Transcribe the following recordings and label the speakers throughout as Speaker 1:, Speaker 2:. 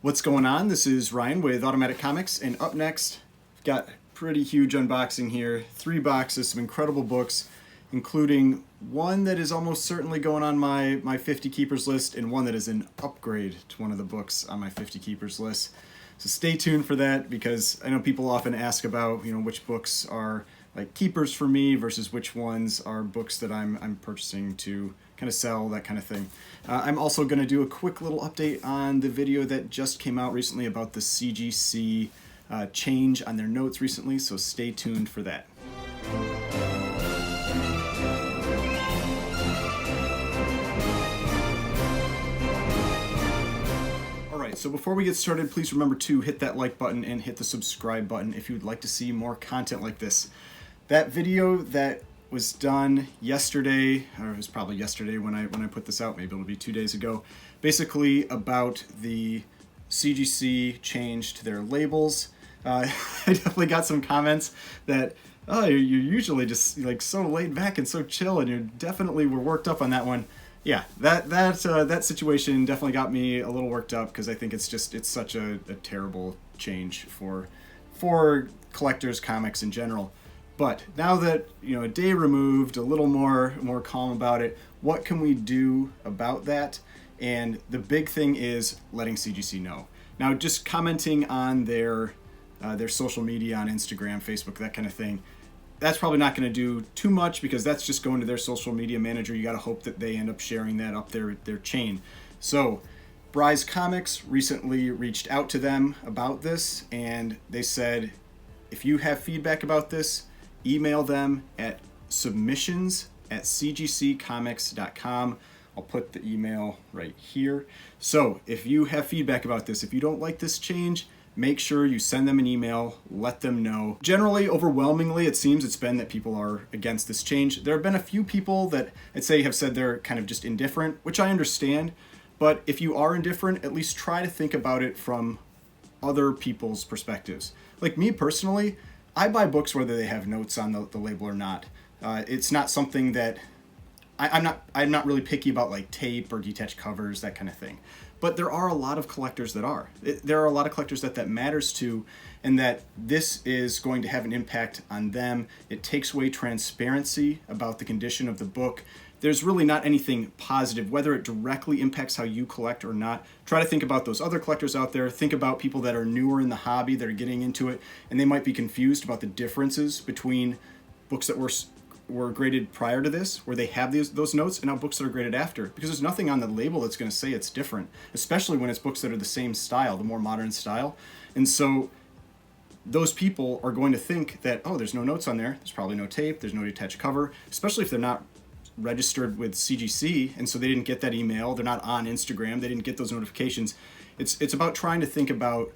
Speaker 1: What's going on? This is Ryan with Automatic Comics, and up next, I've got a pretty huge unboxing here. 3 boxes, some incredible books, including one that is almost certainly going on my 50 keepers list, and one that is an upgrade to one of the books on my 50 keepers list. So stay tuned for that, because I know people often ask about, which books are like keepers for me versus which ones are books that I'm purchasing to kind of sell, that kind of thing. I'm also going to do a quick little update on the video that just came out recently about the CGC change on their notes recently, so stay tuned for that. Alright, so before we get started, please remember to hit that like button and hit the subscribe button if you'd like to see more content like this. That video that was done yesterday, or it was probably yesterday when I put this out, maybe it'll be 2 days ago, basically about the CGC change to their labels. I definitely got some comments that, oh, you're usually just like so laid back and so chill, and you definitely were worked up on that one. Yeah, that situation definitely got me a little worked up, because I think it's such a terrible change for collectors, comics in general. But now that, a day removed, a little more calm about it, what can we do about that? And the big thing is letting CGC know. Now, just commenting on their social media on Instagram, Facebook, that kind of thing, that's probably not going to do too much, because that's just going to their social media manager. You got to hope that they end up sharing that up their chain. So Bry's Comics recently reached out to them about this, and they said, if you have feedback about this, email them at submissions@cgccomics.com. I'll put the email right here. So if you have feedback about this, if you don't like this change, make sure you send them an email, let them know. Generally, overwhelmingly, it seems it's been that people are against this change. There have been a few people that I'd say have said they're kind of just indifferent, which I understand. But if you are indifferent, at least try to think about it from other people's perspectives. Like me personally, I buy books whether they have notes on the label or not. It's not something that I'm not really picky about, like tape or detached covers, that kind of thing. But there are a lot of collectors that are. There are a lot of collectors that matters to, and that this is going to have an impact on them. It takes away transparency about the condition of the book. There's really not anything positive, whether it directly impacts how you collect or not. Try to think about those other collectors out there. Think about people that are newer in the hobby, that are getting into it, and they might be confused about the differences between books that were graded prior to this, where they have those notes, and now books that are graded after. Because there's nothing on the label that's going to say it's different, especially when it's books that are the same style, the more modern style. And so those people are going to think that, oh, there's no notes on there, there's probably no tape, there's no detached cover, especially if they're not registered with CGC, and so they didn't get that email, they're not on Instagram, they didn't get those notifications. It's about trying to think about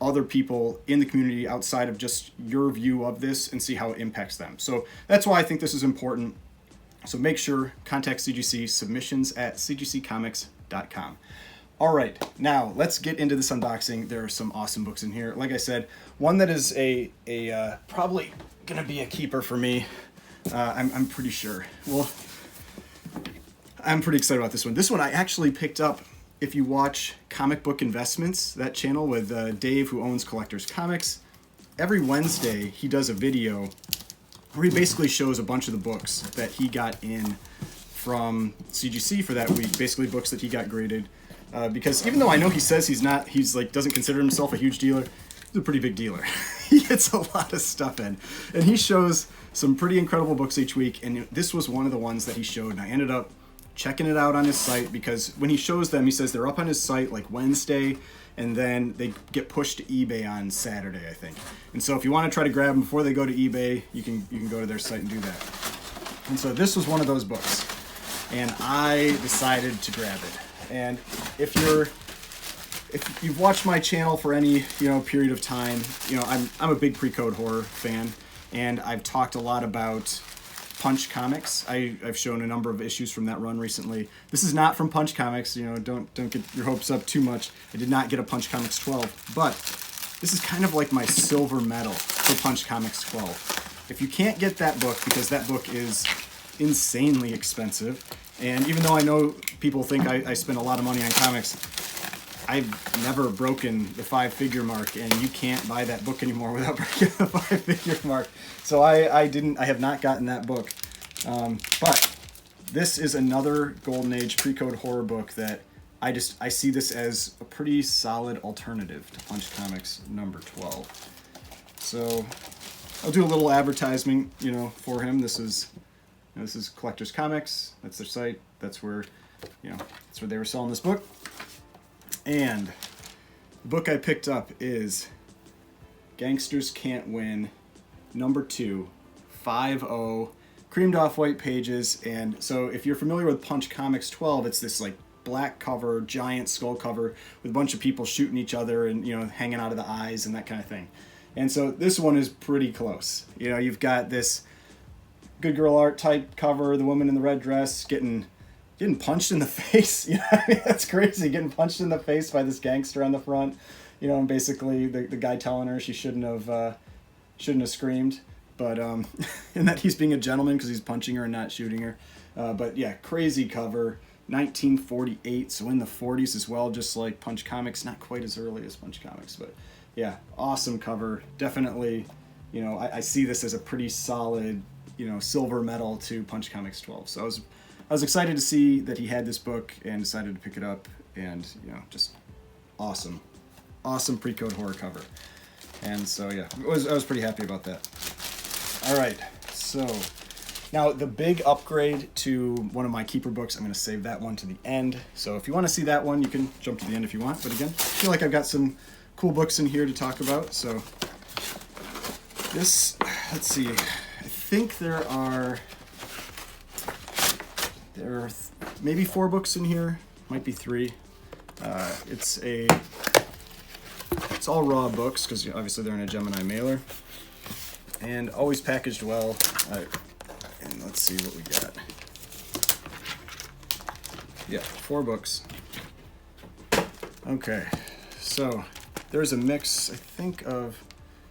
Speaker 1: other people in the community outside of just your view of this and see how it impacts them. So that's why I think this is important. So make sure, contact CGC, submissions@cgccomics.com. All right, now let's get into this unboxing. There are some awesome books in here. Like I said, one that is a probably gonna be a keeper for me. I'm pretty sure. Well, I'm pretty excited about this one. This one I actually picked up. If you watch Comic Book Investments, that channel with Dave, who owns Collectors Comics, every Wednesday he does a video where he basically shows a bunch of the books that he got in from CGC for that week, basically books that he got graded. Because even though I know he says he's doesn't consider himself a huge dealer, he's a pretty big dealer. He gets a lot of stuff in, and he shows some pretty incredible books each week, and this was one of the ones that he showed, and I ended up checking it out on his site, because when he shows them, he says they're up on his site like Wednesday, and then they get pushed to eBay on Saturday, I think. And so if you want to try to grab them before they go to eBay, you can go to their site and do that. And so this was one of those books, and I decided to grab it. And if you've watched my channel for any period of time, I'm a big pre-code horror fan, and I've talked a lot about Punch Comics. I've shown a number of issues from that run recently. This is not from Punch Comics, don't get your hopes up too much. I did not get a Punch Comics 12, but this is kind of like my silver medal for Punch Comics 12. If you can't get that book, because that book is insanely expensive, and even though I know people think I spend a lot of money on comics, I've never broken the 5-figure mark, and you can't buy that book anymore without breaking the 5-figure mark. So I have not gotten that book. But this is another Golden Age pre-code horror book that I see this as a pretty solid alternative to Punch Comics number 12. So I'll do a little advertisement, for him. This is Collectors Comics. That's their site. That's where, that's where they were selling this book. And the book I picked up is Gangsters Can't Win, number 2, 5-0, creamed off white pages. And so if you're familiar with Punch Comics 12, it's this like black cover, giant skull cover with a bunch of people shooting each other and, hanging out of the eyes and that kind of thing. And so this one is pretty close. You've got this good girl art type cover, the woman in the red dress getting punched in the face. That's crazy, getting punched in the face by this gangster on the front. And basically the guy telling her she shouldn't have screamed, but and that he's being a gentleman because he's punching her and not shooting her. But yeah, crazy cover, 1948, so in the 40s as well, just like Punch Comics, not quite as early as Punch Comics, but yeah, awesome cover. Definitely, I see this as a pretty solid, silver medal to Punch Comics 12. So I was excited to see that he had this book and decided to pick it up, and just awesome pre-code horror cover. And so yeah, I was pretty happy about that. All right, so now the big upgrade to one of my keeper books, I'm going to save that one to the end. So if you want to see that one, you can jump to the end if you want. But again, I feel like I've got some cool books in here to talk about. So this, let's see, I think there are maybe 4 books in here, might be 3. It's all raw books because obviously they're in a Gemini mailer, and always packaged well. And let's see what we got. Yeah, 4 books. Okay, so there's a mix, I think, of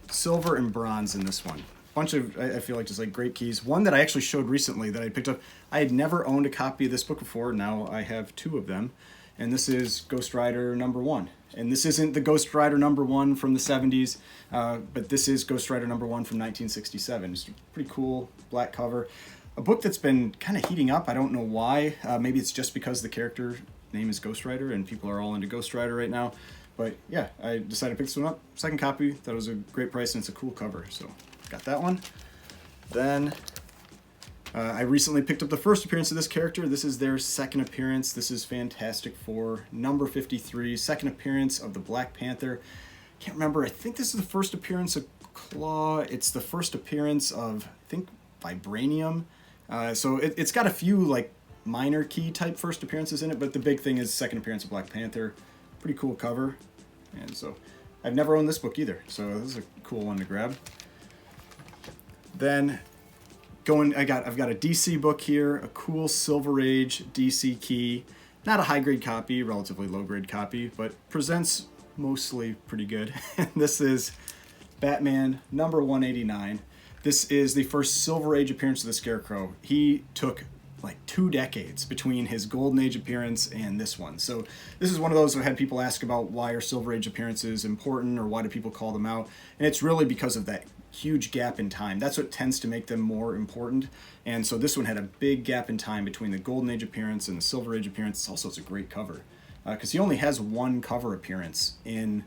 Speaker 1: silver and bronze in this one. Bunch of, I feel like, just like great keys. One that I actually showed recently that I picked up. I had never owned a copy of this book before. Now I have 2 of them. And this is Ghost Rider number 1. And this isn't the Ghost Rider number 1 from the 70s, but this is Ghost Rider number 1 from 1967. It's a pretty cool black cover. A book that's been kind of heating up. I don't know why. Maybe it's just because the character name is Ghost Rider and people are all into Ghost Rider right now. But yeah, I decided to pick this one up. Second copy. That was a great price and it's a cool cover. So got that one. Then I recently picked up the first appearance of this character. This is their second appearance. This is Fantastic Four, number 53, second appearance of the Black Panther. Can't remember. I think this is the first appearance of Claw. It's the first appearance of, I think, Vibranium. So it's got a few like minor key type first appearances in it, but the big thing is second appearance of Black Panther. Pretty cool cover. And so I've never owned this book either, so this is a cool one to grab. Then I've got a DC book here, a cool Silver Age DC key. Not a high-grade copy, relatively low-grade copy, but presents mostly pretty good. And this is Batman number 189. This is the first Silver Age appearance of the Scarecrow. He took like 2 decades between his Golden Age appearance and this one. So this is one of those I've had people ask about why are Silver Age appearances important or why do people call them out? And it's really because of that huge gap in time. That's what tends to make them more important. And so this one had a big gap in time between the Golden Age appearance and the Silver Age appearance. Also, it's a great cover because he only has 1 cover appearance in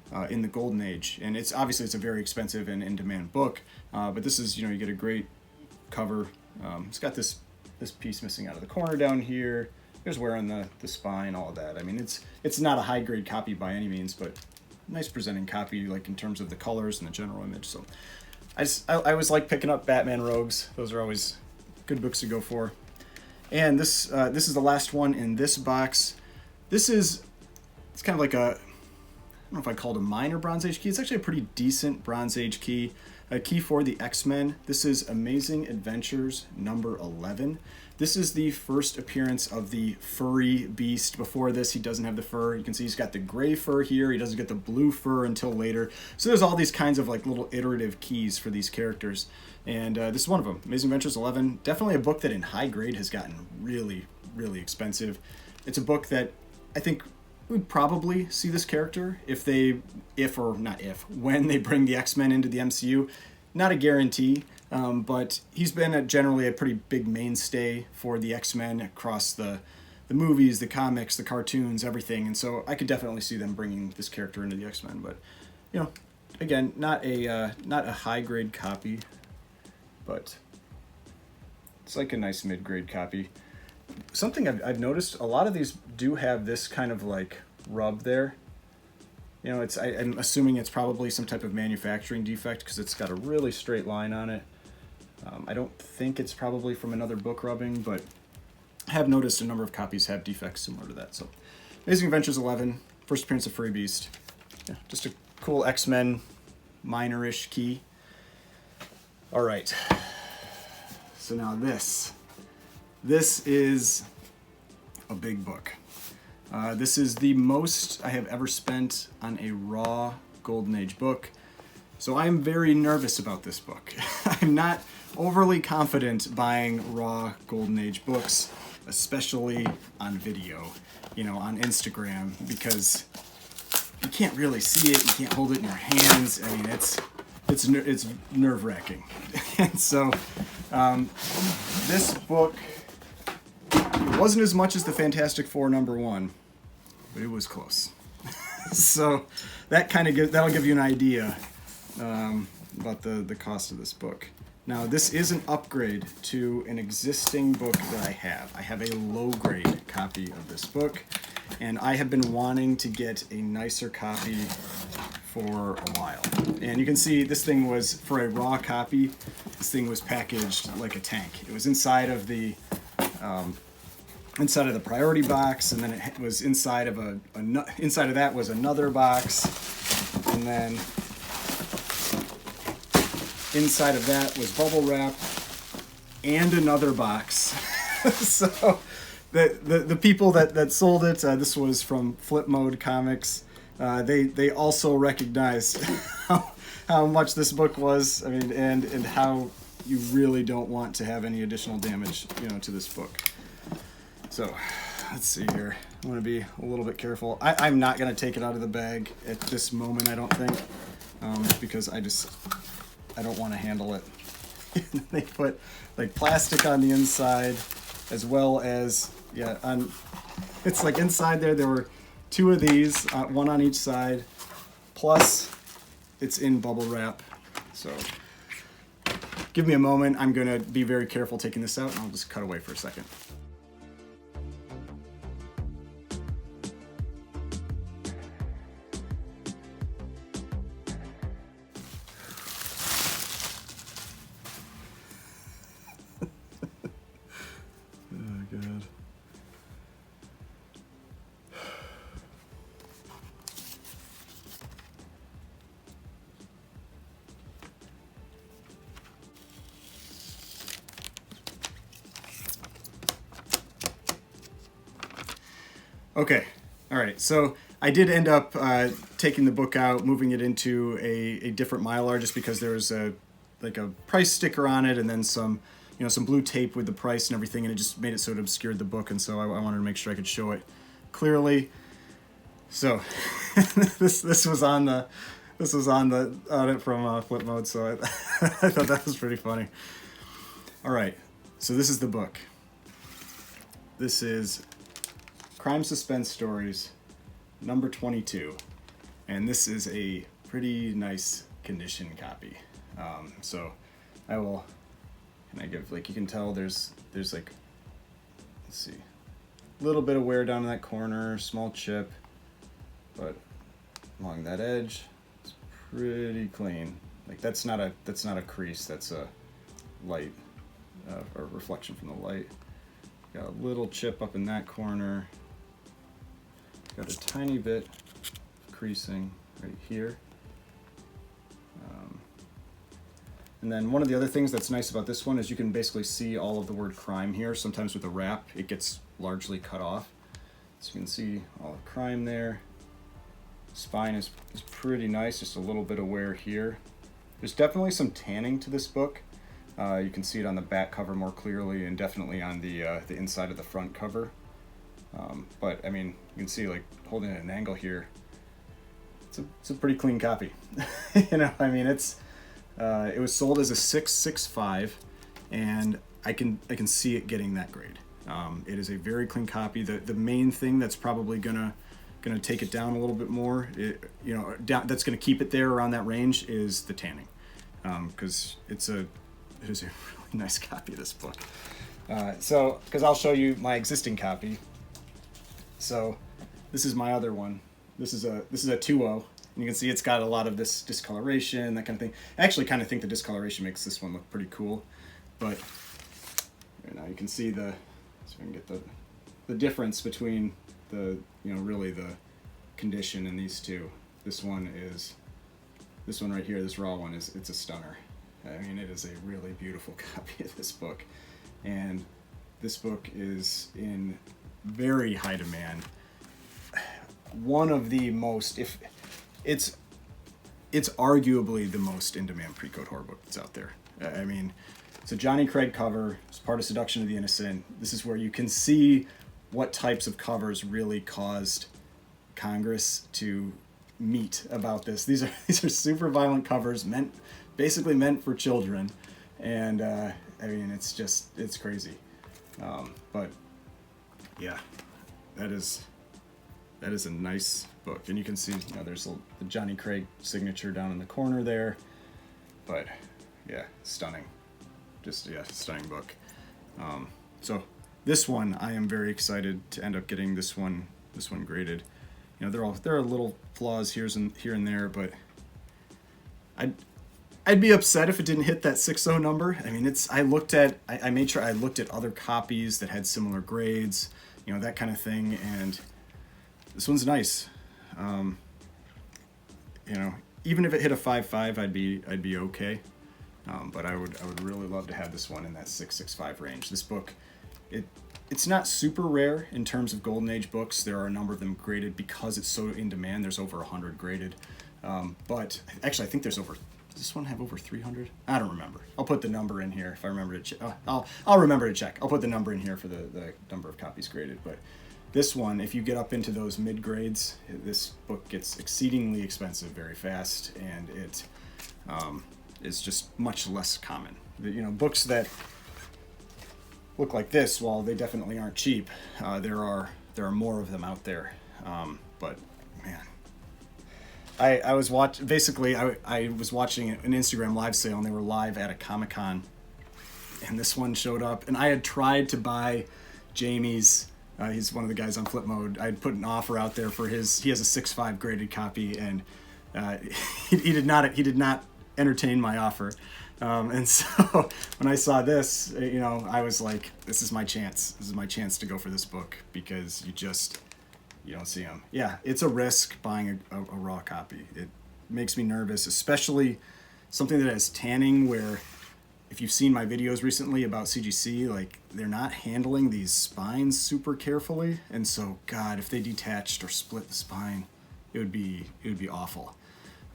Speaker 1: the Golden Age, and it's a very expensive and in-demand book. But this is, you get a great cover. It's got this piece missing out of the corner down here. There's wear on the spine, all of that. I mean, it's not a high-grade copy by any means, but nice presenting copy, like in terms of the colors and the general image. So I always like picking up Batman Rogues. Those are always good books to go for. And this is the last one in this box. It's kind of like I don't know if I call it a minor Bronze Age key. It's actually a pretty decent Bronze Age key. A key for the X-Men. This is Amazing Adventures number 11. This is the first appearance of the furry beast. Before this, he doesn't have the fur. You can see he's got the gray fur here. He doesn't get the blue fur until later. So there's all these kinds of like little iterative keys for these characters. And this is one of them. Amazing Adventures 11. Definitely a book that in high grade has gotten really, really expensive. It's a book that I think would probably see this character when they bring the X-Men into the MCU. Not a guarantee, but he's been generally a pretty big mainstay for the X-Men across the movies, the comics, the cartoons, everything. And so I could definitely see them bringing this character into the X-Men. But, you know, again, not a high-grade copy, but it's like a nice mid-grade copy. Something I've noticed, a lot of these do have this kind of like rub there. You know, I'm assuming it's probably some type of manufacturing defect because it's got a really straight line on it. I don't think it's probably from another book rubbing, but I have noticed a number of copies have defects similar to that. So, Amazing Adventures 11, first appearance of Furry Beast. Yeah, just a cool X-Men minor-ish key. All right. So now this is a big book. This is the most I have ever spent on a raw Golden Age book. So I am very nervous about this book. I'm not overly confident buying raw Golden Age books, especially on video, you know, on Instagram, because you can't really see it, you can't hold it in your hands. I mean, it's nerve-wracking. And so this book, it wasn't as much as the Fantastic Four #1, but it was close. So that that'll give you an idea about the cost of this book. Now, this is an upgrade to an existing book that I have. I have a low-grade copy of this book, and I have been wanting to get a nicer copy for a while. And you can see this thing was, for a raw copy, this thing was packaged like a tank. It was inside of the priority box, and then it was inside of inside of that was another box, and then inside of that was bubble wrap and another box. So the people that sold it, this was from Flip Mode Comics. They also recognized how much this book was. I mean, and how you really don't want to have any additional damage, you know, to this book. So let's see here. I want to be a little bit careful. I'm not going to take it out of the bag at this moment, I don't think, because I don't want to handle it. They put like plastic on the inside, as well as, it's like inside there were 2 of these, one on each side, plus it's in bubble wrap. So give me a moment. I'm going to be very careful taking this out, and I'll just cut away for a second. Good. Okay, all right, so I did end up taking the book out, moving it into a different Mylar, just because there was a price sticker on it, and then some blue tape with the price and everything, and it just made it so it obscured the book, and so I wanted to make sure I could show it clearly. So this was on it from Flip Mode, so I thought that was pretty funny. All right, so this is the book. This is Crime Suspense Stories, number 22, and this is a pretty nice condition copy. So I will. And I give, like, you can tell there's like, let's see, a little bit of wear down in that corner, small chip, but along that edge, it's pretty clean. Like, that's not a crease, that's a light, or reflection from the light. Got a little chip up in that corner. Got a tiny bit of creasing right here. And then one of the other things that's nice about this one is you can basically see all of the word crime here. Sometimes with the wrap, it gets largely cut off. So you can see all the crime there. Spine is pretty nice, just a little bit of wear here. There's definitely some tanning to this book. You can see it on the back cover more clearly, and definitely on the inside of the front cover. But I mean, you can see, like, holding it at an angle here, it's a pretty clean copy. You know, I mean, it was sold as a 665, and I can see it getting that grade. It is a very clean copy. The main thing that's probably gonna take it down a little bit more, that's gonna keep it there around that range, is the tanning, because it is a really nice copy of this book. So, because I'll show you my existing copy. So, this is my other one. This is a 2.0, and you can see it's got a lot of this discoloration, that kind of thing. I actually kind of think the discoloration makes this one look pretty cool, but now you can see so we can get the difference between really the condition in these two. This one right here, this raw one, it's a stunner. I mean, it is a really beautiful copy of this book, and this book is in very high demand. One of the most, if it's arguably the most in-demand pre-code horror book that's out there. I mean, it's a Johnny Craig cover. It's part of Seduction of the Innocent. This is where you can see what types of covers really caused Congress to meet about this. These are super violent covers, basically meant for children, and I mean, it's crazy. But yeah, that is a nice book, and you can see, there's the Johnny Craig signature down in the corner there. But yeah, stunning, stunning book. So this one, I am very excited to end up getting this one graded. There are little flaws here and there, but I'd be upset if it didn't hit that 6.0 number. I mean, I made sure I looked at other copies that had similar grades, that kind of thing, and this one's nice. Even if it hit a 5.5, I'd be okay. But I would really love to have this one in that 6.65 range. This book, it's not super rare in terms of Golden Age books. There are a number of them graded because it's so in demand. There's over 100 graded. But actually, I think does this one have over 300? I don't remember. I'll put the number in here if I remember to check. I'll remember to check. I'll put the number in here for the number of copies graded. But this one, if you get up into those mid grades, this book gets exceedingly expensive very fast, and it is just much less common. Books that look like this, while they definitely aren't cheap, there are more of them out there. But man, I was watching an Instagram live sale, and they were live at a Comic-Con, and this one showed up, and I had tried to buy Jamie's. He's one of the guys on Flip Mode. I'd put an offer out there for his. He has a 6.5 graded copy, and he did not entertain my offer. And so when I saw this, I was like, this is my chance. This is my chance to go for this book, because you don't see them. Yeah, it's a risk buying a raw copy. It makes me nervous, especially something that has tanning, where if you've seen my videos recently about CGC, like, they're not handling these spines super carefully. And so, God, if they detached or split the spine, it would be awful.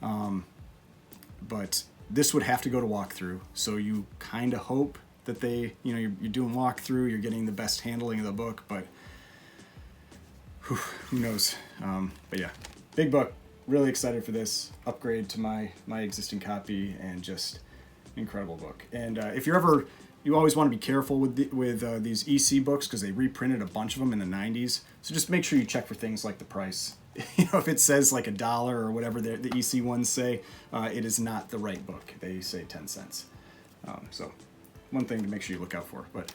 Speaker 1: But this would have to go to walkthrough. So you kind of hope that you're doing walkthrough, you're getting the best handling of the book, but who knows? But yeah, big book. Really excited for this upgrade to my existing copy, and just incredible book. And if you always want to be careful with these EC books, because they reprinted a bunch of them in the 90s. So just make sure you check for things like the price. If it says like $1 or whatever the EC ones say, it is not the right book. They say 10 cents. So one thing to make sure you look out for. But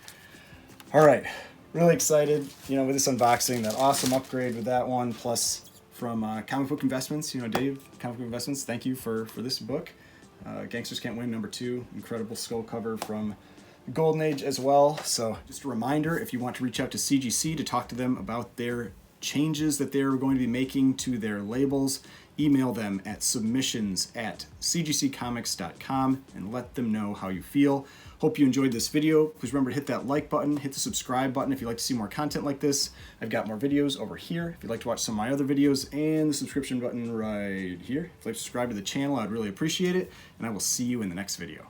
Speaker 1: all right, really excited, with this unboxing, that awesome upgrade with that one, plus from Comic Book Investments, Dave, Comic Book Investments, thank you for this book. Gangsters Can't Win #2, incredible skull cover from Golden Age as well. So just a reminder, if you want to reach out to CGC to talk to them about their changes that they're going to be making to their labels, email them at submissions@cgccomics.com and let them know how you feel. Hope you enjoyed this video. Please remember to hit that like button, hit the subscribe button if you'd like to see more content like this. I've got more videos over here if you'd like to watch some of my other videos, and the subscription button right here. If you'd like to subscribe to the channel, I'd really appreciate it, and I will see you in the next video.